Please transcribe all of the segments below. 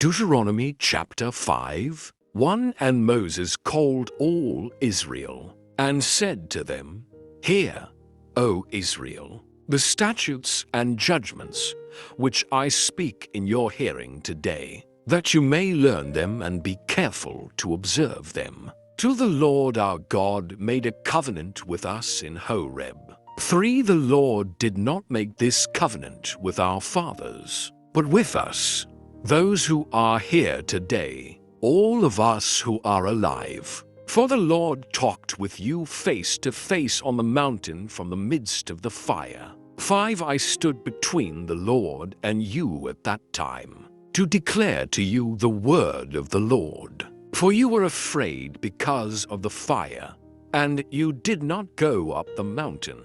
Deuteronomy chapter 5, 1. And Moses called all Israel, and said to them, Hear, O Israel, the statutes and judgments which I speak in your hearing today, that you may learn them and be careful to observe them. Till the Lord our God made a covenant with us in Horeb. 3. The Lord did not make this covenant with our fathers, but with us, those who are here today, all of us who are alive. For the Lord talked with you face to face on the mountain from the midst of the fire. 5. I stood between the Lord and you at that time, to declare to you the word of the Lord. For you were afraid because of the fire, and you did not go up the mountain.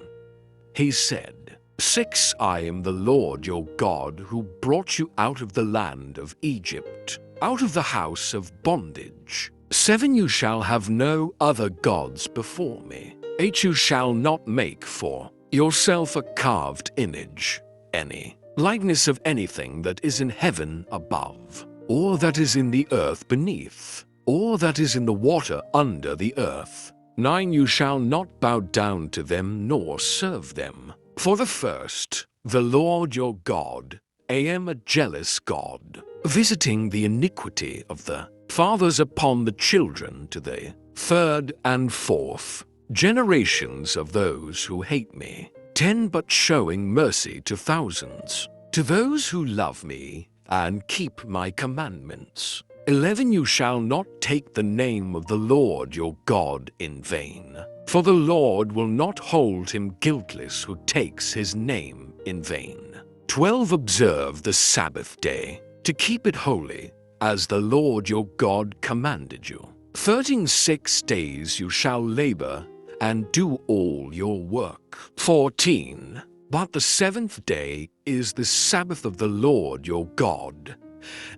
He said, 6. I am the Lord your God who brought you out of the land of Egypt, out of the house of bondage. 7. You shall have no other gods before me. 8. You shall not make for yourself a carved image, any likeness of anything that is in heaven above, or that is in the earth beneath, or that is in the water under the earth. 9. You shall not bow down to them nor serve them. For the first, the Lord your God, I am a jealous God, visiting the iniquity of the fathers upon the children to the third and fourth generations of those who hate me. 10. But showing mercy to thousands, to those who love me and keep my commandments. 11. You shall not take the name of the Lord your God in vain, for the Lord will not hold him guiltless who takes his name in vain. 12. Observe the Sabbath day, to keep it holy, as the Lord your God commanded you. 13. 6 days you shall labor and do all your work. 14. But the seventh day is the Sabbath of the Lord your God.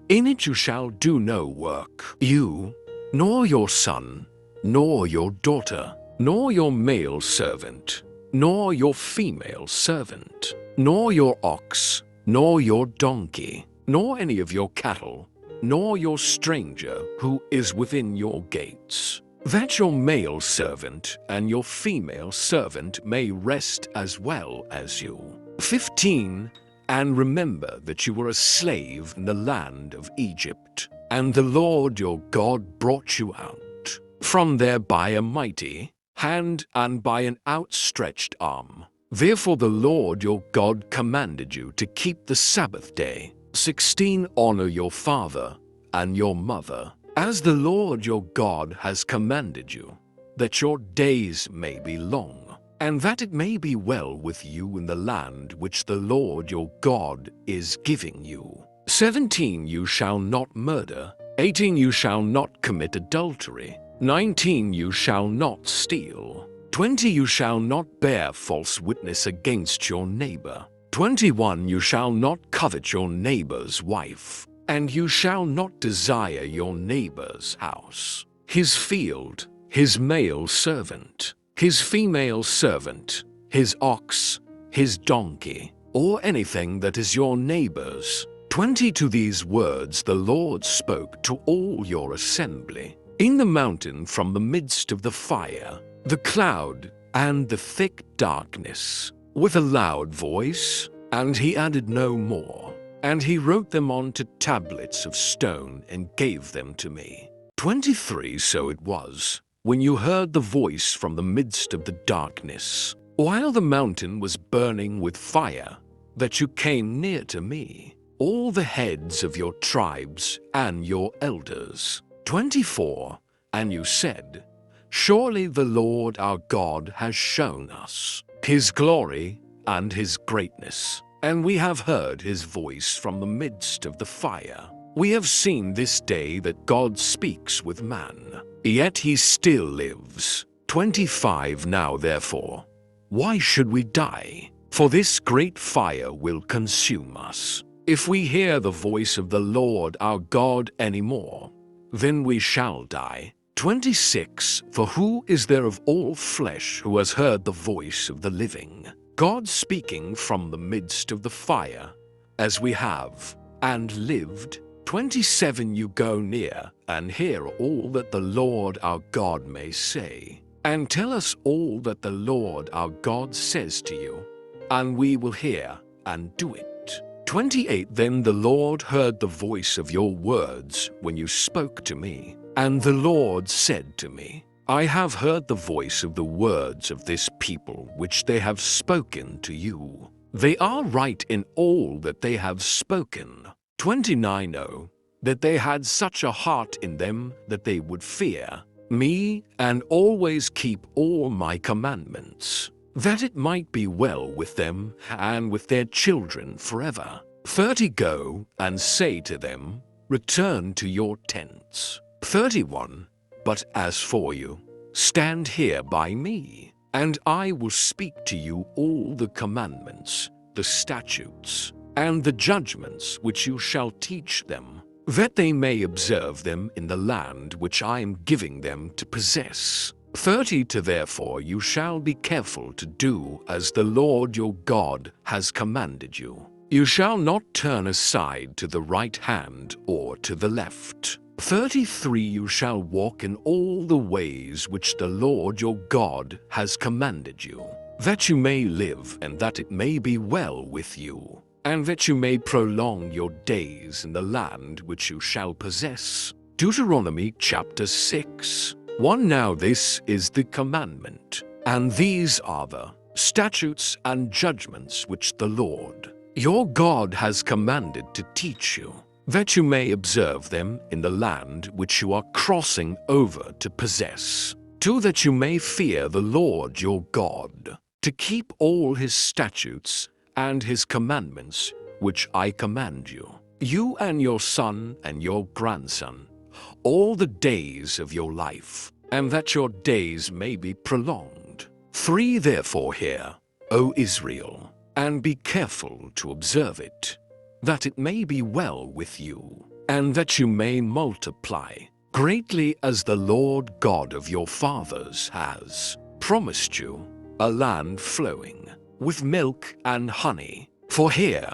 In it you shall do no work, you, nor your son, nor your daughter, nor your male servant, nor your female servant, nor your ox, nor your donkey, nor any of your cattle, nor your stranger who is within your gates, that your male servant and your female servant may rest as well as you. 15. And remember that you were a slave in the land of Egypt, and the Lord your God brought you out from there by a mighty hand and by an outstretched arm. Therefore the Lord your God commanded you to keep the Sabbath day. 16. Honor your father and your mother, as the Lord your God has commanded you, that your days may be long, and that it may be well with you in the land which the Lord your God is giving you. 17. You shall not murder. 18. You shall not commit adultery. 19. You shall not steal. 20. You shall not bear false witness against your neighbor. 21. You shall not covet your neighbor's wife. And you shall not desire your neighbor's house, his field, his male servant, his female servant, his ox, his donkey, or anything that is your neighbor's. 20. To these words the Lord spoke to all your assembly in the mountain from the midst of the fire, the cloud, and the thick darkness, with a loud voice, and he added no more. And he wrote them onto tablets of stone and gave them to me. 23. So it was, when you heard the voice from the midst of the darkness, while the mountain was burning with fire, that you came near to me, all the heads of your tribes and your elders. 24. And you said, Surely the Lord our God has shown us his glory and his greatness, and we have heard his voice from the midst of the fire. We have seen this day that God speaks with man, yet he still lives. 25. Now therefore, why should we die? For this great fire will consume us. If we hear the voice of the Lord our God any more, then we shall die. 26. For who is there of all flesh who has heard the voice of the living, God speaking from the midst of the fire, as we have, and lived? 27 You go near and hear all that the Lord our God may say, and tell us all that the Lord our God says to you, and we will hear and do it. 28 Then the Lord heard the voice of your words when you spoke to me, and the Lord said to me, I have heard the voice of the words of this people which they have spoken to you. They are right in all that they have spoken. 29 Oh, that they had such a heart in them that they would fear me and always keep all my commandments, that it might be well with them and with their children forever. 30 Go and say to them, return to your tents. 31 But as for you, stand here by me, and I will speak to you all the commandments, the statutes, and the judgments which you shall teach them, that they may observe them in the land which I am giving them to possess. 32 Therefore you shall be careful to do as the Lord your God has commanded you. You shall not turn aside to the right hand or to the left. 33 You shall walk in all the ways which the Lord your God has commanded you, that you may live and that it may be well with you, and that you may prolong your days in the land which you shall possess. Deuteronomy chapter 6. 1 Now this is the commandment, and these are the statutes and judgments which the Lord your God has commanded to teach you, that you may observe them in the land which you are crossing over to possess. 2 That you may fear the Lord your God, to keep all his statutes and his commandments which I command you, you and your son and your grandson, all the days of your life, and that your days may be prolonged. 3 Therefore hear, O Israel, and be careful to observe it, that it may be well with you, and that you may multiply greatly as the Lord God of your fathers has promised you, a land flowing with milk and honey. For hear,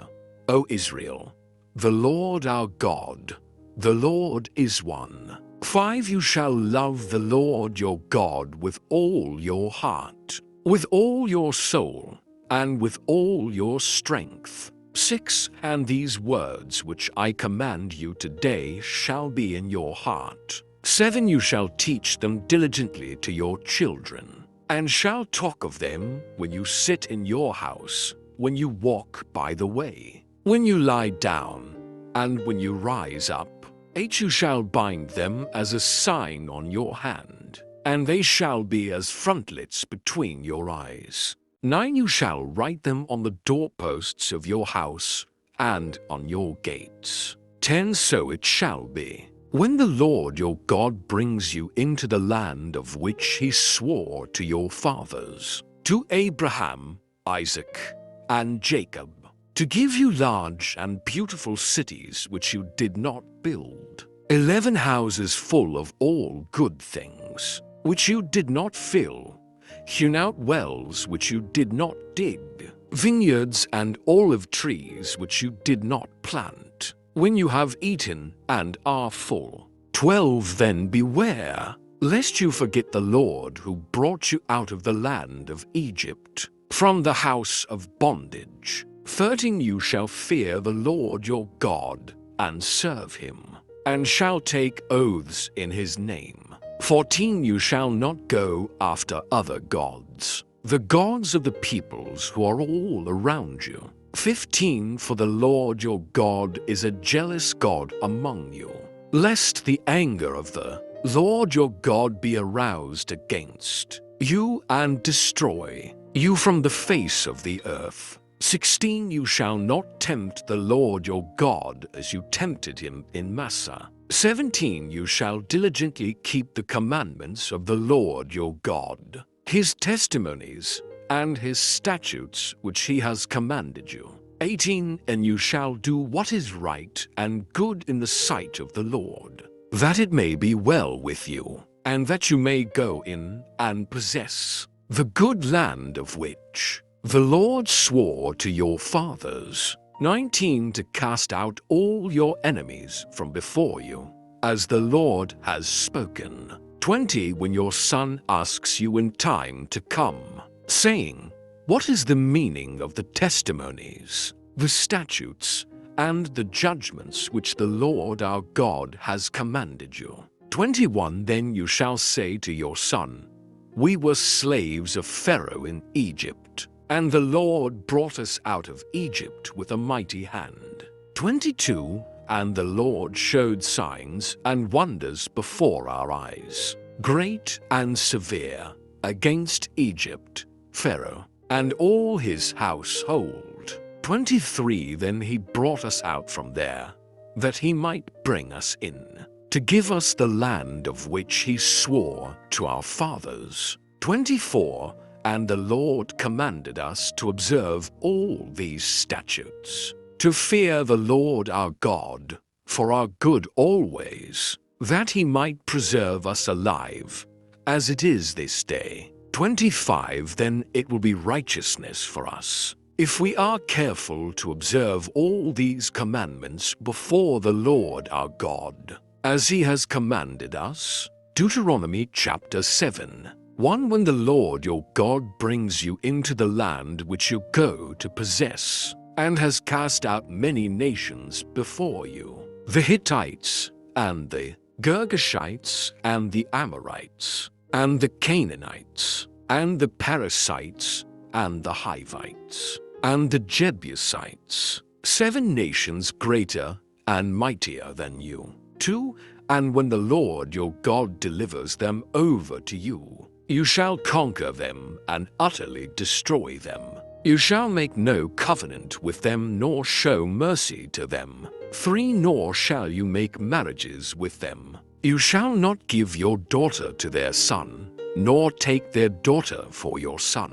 O Israel, the Lord our God, the Lord is one. 5 You shall love the Lord your God with all your heart, with all your soul, and with all your strength. 6 And these words which I command you today shall be in your heart. 7 You shall teach them diligently to your children, and shall talk of them when you sit in your house, when you walk by the way, when you lie down, and when you rise up. 8 You shall bind them as a sign on your hand, and they shall be as frontlets between your eyes. 9 You shall write them on the doorposts of your house and on your gates. 10 So it shall be, when the Lord your God brings you into the land of which he swore to your fathers, to Abraham, Isaac, and Jacob, to give you large and beautiful cities which you did not build, 11 houses full of all good things, which you did not fill, hewn out wells which you did not dig, vineyards and olive trees which you did not plant, when you have eaten and are full. 12 Then beware, lest you forget the Lord who brought you out of the land of Egypt, from the house of bondage. 13 You shall fear the Lord your God, and serve him, and shall take oaths in his name. 14 You shall not go after other gods, the gods of the peoples who are all around you. 15 For the Lord your God is a jealous God among you, lest the anger of the Lord your God be aroused against you and destroy you from the face of the earth. 16 You shall not tempt the Lord your God as you tempted him in Massah. 17 You shall diligently keep the commandments of the Lord your God, his testimonies, and his statutes which he has commanded you. 18 And you shall do what is right and good in the sight of the Lord, that it may be well with you, and that you may go in and possess the good land of which the Lord swore to your fathers, 19 to cast out all your enemies from before you, as the Lord has spoken. 20 when your son asks you in time to come, saying, "What is the meaning of the testimonies, the statutes, and the judgments which the Lord our God has commanded you?" 21 Then you shall say to your son, "We were slaves of Pharaoh in Egypt, and the Lord brought us out of Egypt with a mighty hand." 22 And the Lord showed signs and wonders before our eyes, great and severe, against Egypt, Pharaoh, and all his household. 23 Then he brought us out from there, that he might bring us in, to give us the land of which he swore to our fathers. 24 And the Lord commanded us to observe all these statutes, to fear the Lord our God for our good always, that he might preserve us alive, as it is this day. 25 Then it will be righteousness for us, if we are careful to observe all these commandments before the Lord our God, as he has commanded us. Deuteronomy chapter 7. 1 When the Lord your God brings you into the land which you go to possess, and has cast out many nations before you, the Hittites, and the Girgashites, and the Amorites, and the Canaanites, and the Perizzites, and the Hivites, and the Jebusites, 7 nations greater and mightier than you. 2 And when the Lord your God delivers them over to you, you shall conquer them and utterly destroy them. You shall make no covenant with them, nor show mercy to them. 3 Nor shall you make marriages with them. You shall not give your daughter to their son, nor take their daughter for your son.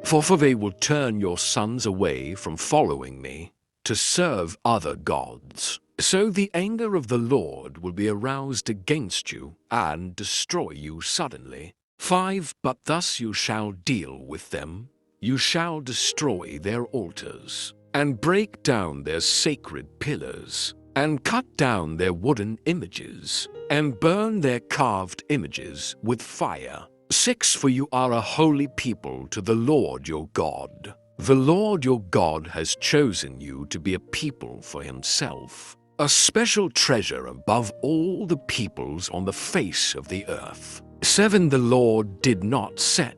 For they will turn your sons away from following me, to serve other gods. So the anger of the Lord will be aroused against you, and destroy you suddenly. 5 But thus you shall deal with them. You shall destroy their altars, and break down their sacred pillars, and cut down their wooden images, and burn their carved images with fire. 6 For you are a holy people to the Lord your God. The Lord your God has chosen you to be a people for himself, a special treasure above all the peoples on the face of the earth. 7 The Lord did not set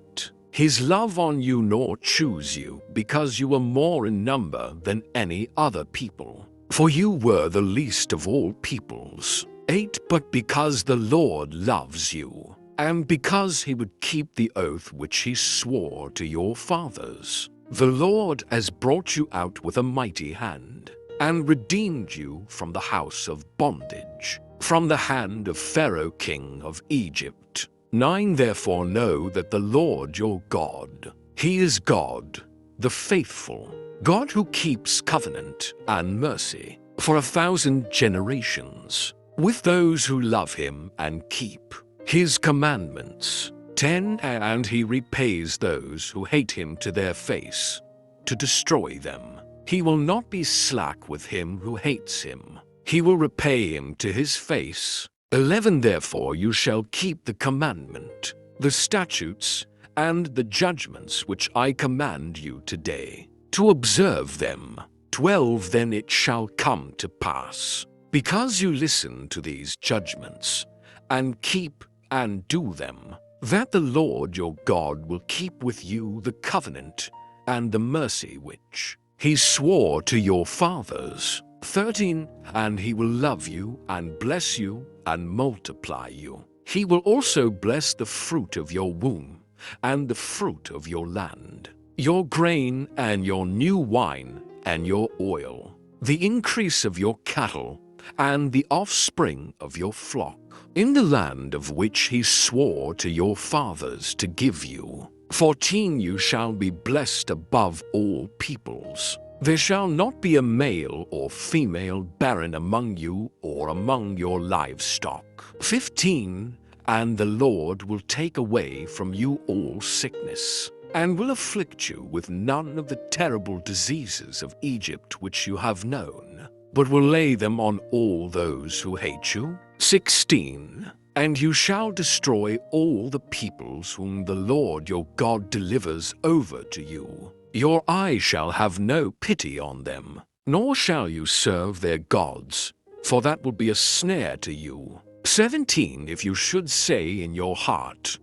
his love on you nor choose you, because you were more in number than any other people, for you were the least of all peoples. 8 But because the Lord loves you, and because he would keep the oath which he swore to your fathers, the Lord has brought you out with a mighty hand, and redeemed you from the house of bondage, from the hand of Pharaoh king of Egypt. 9 Therefore know that the Lord your God, he is God, the faithful, God who keeps covenant and mercy for 1,000 generations, with those who love him and keep his commandments. 10 And he repays those who hate him to their face, to destroy them. He will not be slack with him who hates him. He will repay him to his face. 11 Therefore you shall keep the commandment, the statutes, and the judgments which I command you today, to observe them. 12 Then it shall come to pass, because you listen to these judgments, and keep and do them, that the Lord your God will keep with you the covenant and the mercy which he swore to your fathers. 13 And he will love you and bless you and multiply you. He will also bless the fruit of your womb and the fruit of your land, your grain and your new wine and your oil, the increase of your cattle and the offspring of your flock, in the land of which he swore to your fathers to give you. 14 You shall be blessed above all peoples. There shall not be a male or female barren among you or among your livestock. 15 And the Lord will take away from you all sickness, and will afflict you with none of the terrible diseases of Egypt which you have known, but will lay them on all those who hate you. 16. And you shall destroy all the peoples whom the Lord your God delivers over to you. Your eye shall have no pity on them, nor shall you serve their gods, for that will be a snare to you. 17. If you should say in your heart,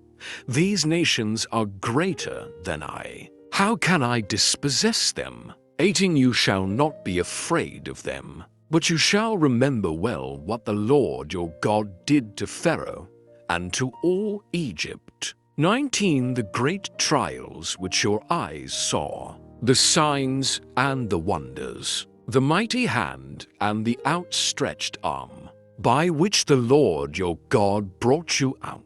these nations are greater than I, how can I dispossess them? 18. You shall not be afraid of them, but you shall remember well what the Lord your God did to Pharaoh and to all Egypt. 19. The great trials which your eyes saw, the signs and the wonders, the mighty hand and the outstretched arm, by which the Lord your God brought you out.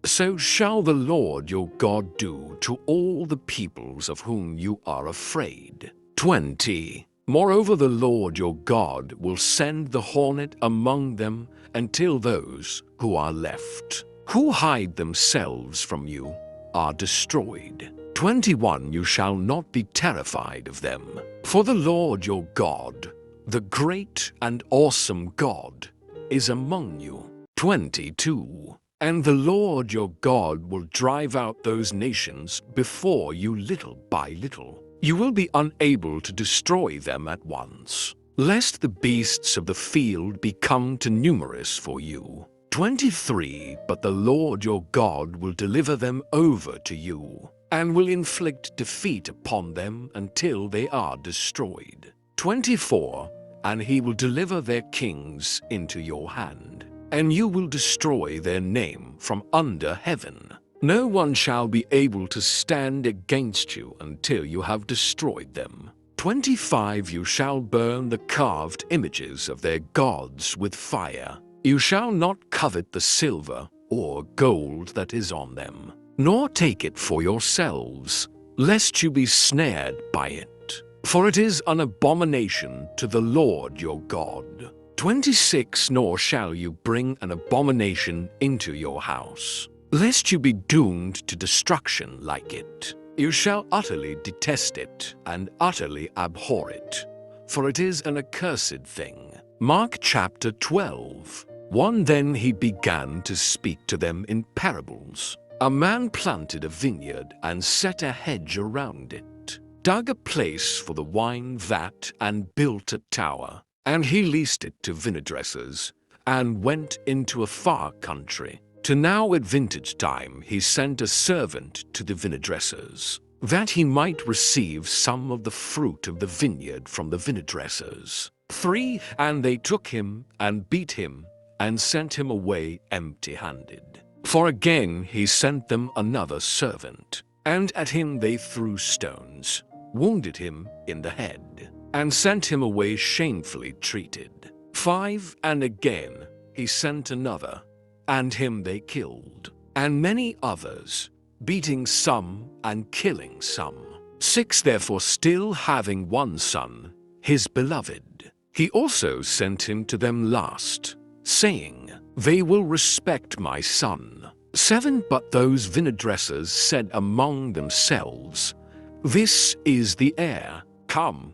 So shall the Lord your God do to all the peoples of whom you are afraid. 20. Moreover, the Lord your God will send the hornet among them until those who are left, who hide themselves from you, are destroyed. 21. You shall not be terrified of them, for the Lord your God, the great and awesome God, is among you. 22. And the Lord your God will drive out those nations before you little by little. You will be unable to destroy them at once, lest the beasts of the field become too numerous for you. 23. But the Lord your God will deliver them over to you, and will inflict defeat upon them until they are destroyed. 24. And he will deliver their kings into your hand, and you will destroy their name from under heaven. No one shall be able to stand against you until you have destroyed them. 25. You shall burn the carved images of their gods with fire. You shall not covet the silver or gold that is on them, nor take it for yourselves, lest you be snared by it. For it is an abomination to the Lord your God. 26. Nor shall you bring an abomination into your house, lest you be doomed to destruction like it. You shall utterly detest it and utterly abhor it, for it is an accursed thing. Mark chapter 12. 1. Then he began to speak to them in parables. A man planted a vineyard and set a hedge around it, dug a place for the wine vat and built a tower. And he leased it to vinedressers, and went into a far country. To now at vintage time he sent a servant to the vinedressers, that he might receive some of the fruit of the vineyard from the vinedressers. 3. And they took him and beat him, and sent him away empty-handed. For again he sent them another servant, and at him they threw stones, wounded him in the head, and sent him away shamefully treated. 5. And again he sent another, and him they killed, and many others, beating some and killing some. 6. Therefore, still having one son, his beloved, he also sent him to them last, saying, They will respect my son. 7. But those vinedressers said among themselves, This is the heir. Come,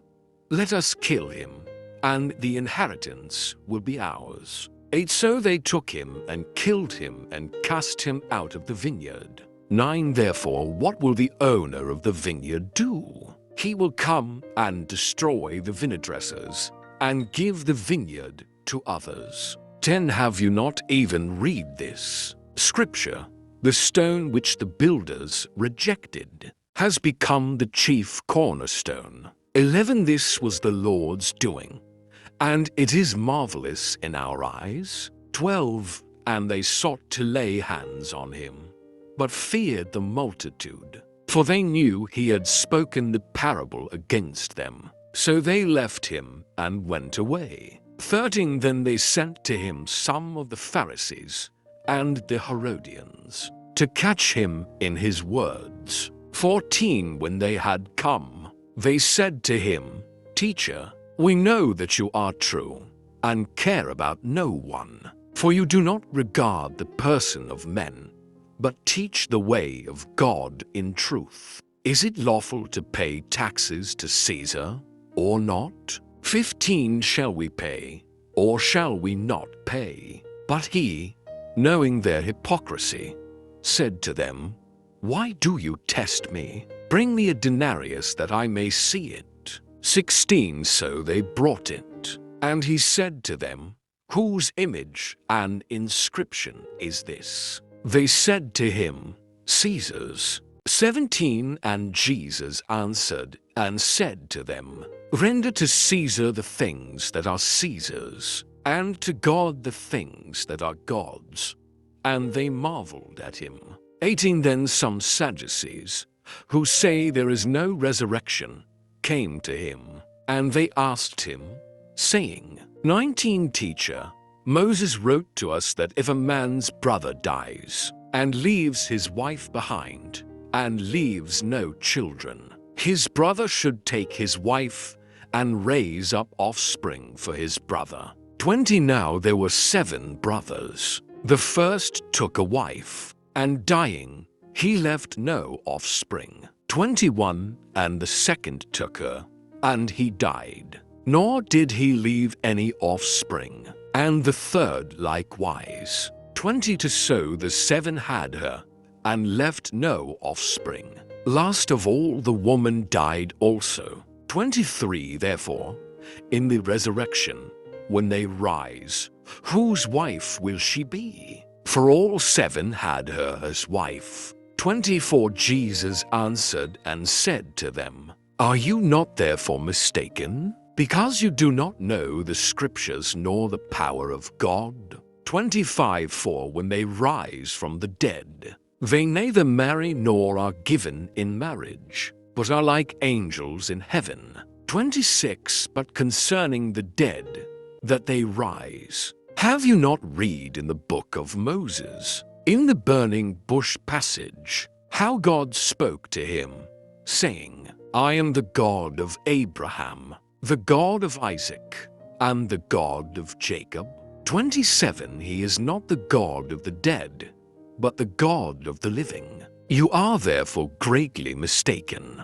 let us kill him, and the inheritance will be ours. 8. So they took him and killed him and cast him out of the vineyard. 9. Therefore, what will the owner of the vineyard do? He will come and destroy the vinedressers and give the vineyard to others. 10. Have you not even read this? Scripture, the stone which the builders rejected, has become the chief cornerstone. 11. This was the Lord's doing, and it is marvelous in our eyes. 12. And they sought to lay hands on him, but feared the multitude, for they knew he had spoken the parable against them. So they left him and went away. 13. Then they sent to him some of the Pharisees and the Herodians, to catch him in his words. 14. When they had come, they said to him, Teacher, we know that you are true, and care about no one, for you do not regard the person of men, but teach the way of God in truth. Is it lawful to pay taxes to Caesar or not? 15 shall we pay, or shall we not pay? But he, knowing their hypocrisy, said to them, Why do you test me? Bring me a denarius that I may see it. 16 so they brought it. And he said to them, Whose image and inscription is this? They said to him, Caesar's. 17 And Jesus answered and said to them, Render to Caesar the things that are Caesar's, and to God the things that are God's. And they marveled at him. 18 Then some Sadducees, who say there is no resurrection, came to him, and they asked him, saying, 19 Teacher, Moses wrote to us that if a man's brother dies, and leaves his wife behind, and leaves no children, his brother should take his wife and raise up offspring for his brother. 20 Now there were 7 brothers. The first took a wife, and dying, he left no offspring. 21 And the second took her, and he died, nor did he leave any offspring. And the third likewise. 22 So the 7 had her, and left no offspring. Last of all the woman died also. 23 Therefore, in the resurrection, when they rise, whose wife will she be? For all 7 had her as wife. 24 Jesus answered and said to them, Are you not therefore mistaken, because you do not know the Scriptures nor the power of God? 25 For when they rise from the dead, they neither marry nor are given in marriage, but are like angels in heaven. 26 But concerning the dead, that they rise, have you not read in the book of Moses, in the burning bush passage, how God spoke to him, saying, I am the God of Abraham, the God of Isaac, and the God of Jacob? 27 He is not the God of the dead, but the God of the living. You are therefore greatly mistaken.